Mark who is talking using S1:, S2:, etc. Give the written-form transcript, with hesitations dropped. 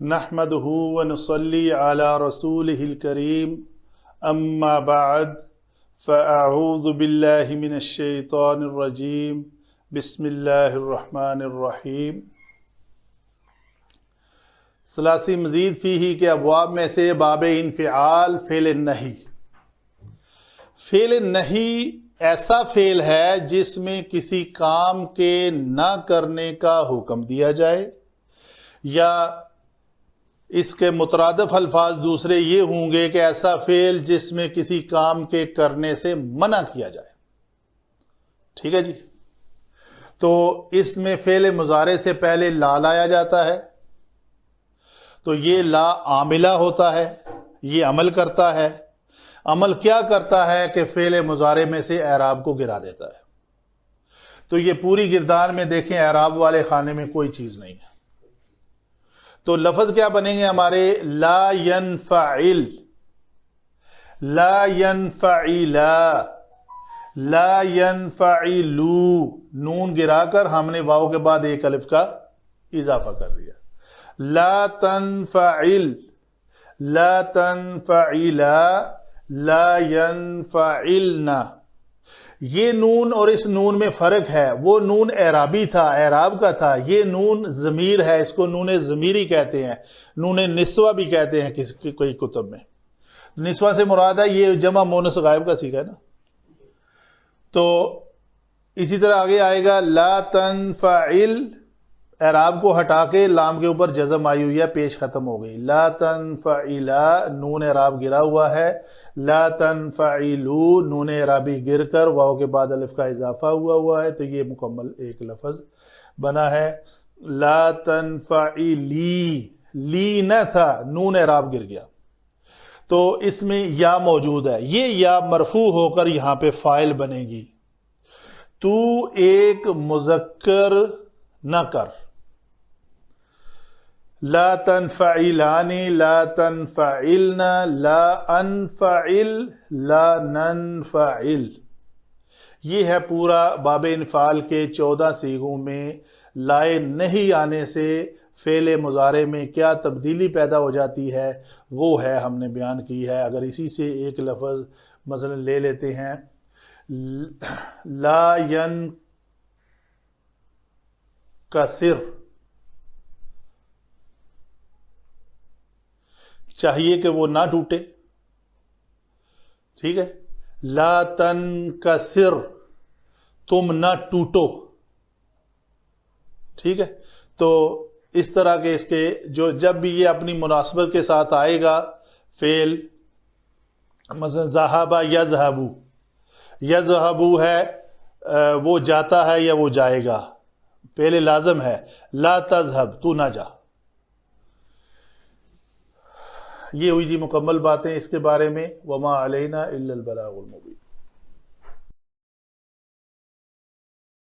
S1: नहमदुहु व नुसल्ली अला रसूलिहिल करीम अम्मा बअद फ़अऊज़ु बिल्लाहि मिनश शैतानिर रजीम बिस्मिल्लाहिर रहमानिर रहीम। सलासी मज़ीद फ़ीही के अबवाब में से बाब इन्फ़िआल फ़ेल नहीं। फ़ेल नहीं ऐसा फ़ेल है जिसमें किसी काम के ना करने का हुक्म दिया जाए या इसके मुतरादिफ अल्फाज दूसरे ये होंगे कि ऐसा फ़ेल जिसमें किसी काम के करने से मना किया जाए। ठीक है जी। तो इसमें फ़ेल मुज़ारे से पहले ला लाया जाता है, तो ये ला आमिला होता है, ये अमल करता है। अमल क्या करता है कि फ़ेल मुज़ारे में से एराब को गिरा देता है। तो ये पूरी गिरदार में देखें एराब वाले खाने में कोई चीज़ नहीं है। तो लफ्ज़ क्या बनेंगे हमारे? ला यनफ़इल, ला यनफ़इला, ला यनफ़इलू। नून गिराकर हमने वाव के बाद एक अलिफ का इजाफा कर दिया। ला तनफ़इल, ला तनफ़इला, ला यनफ़इलना। ये नून और इस नून में फर्क है। वो नून एराबी था, एराब का था। ये नून ज़मीर है, इसको नून ज़मीरी कहते हैं, नून निस्वा भी कहते हैं किसी कोई कुतुब में। निस्वा से मुराद है ये जमा मोनस गायब का सीखा है ना। तो इसी तरह आगे आएगा ला तनफ़इल, एराब को हटा के लाम के ऊपर जज़म आई हुई है, पेश खत्म हो गई। ला तनफ़इला, नून एराब गिरा हुआ है। ला तनफ़इलू, नून एराबी गिर कर वाव के बाद अलिफ का इजाफा हुआ है। तो ये मुकम्मल एक लफ्ज़ बना है। ला तनफ़इली, ली न था, नून एराब गिर गया, तो इसमें या मौजूद है। ये या मरफू होकर यहां पे फाइल बनेगी। तू एक मुज़क्कर न कर। ला तनफ़इलानी, ला तनफ़इलना, ला अनफ़इल, ला ननफ़इल। ये है पूरा बाब इन्फ़ाल के 14 सीगों में लाए नहीं आने से फ़ेल मुज़ारे में क्या तब्दीली पैदा हो जाती है, वो है हमने बयान की है। अगर इसी से एक लफ्ज़ मसलन ले लेते हैं, ला यन कसिर, चाहिए कि वो ना टूटे। ठीक है। ला तनकसिर, तुम ना टूटो। ठीक है। तो इस तरह के इसके जो जब भी ये अपनी मुनासबत के साथ आएगा फेल, मसलन ज़हाबा यज़हबू, यज़हबू है वो जाता है या वो जाएगा, पहले लाजम है ला तज़हब, तू ना जा। ये हुई जी मुकम्मल बातें इसके बारे में। वमा अलैना इल्लल बलागुल मुबीन।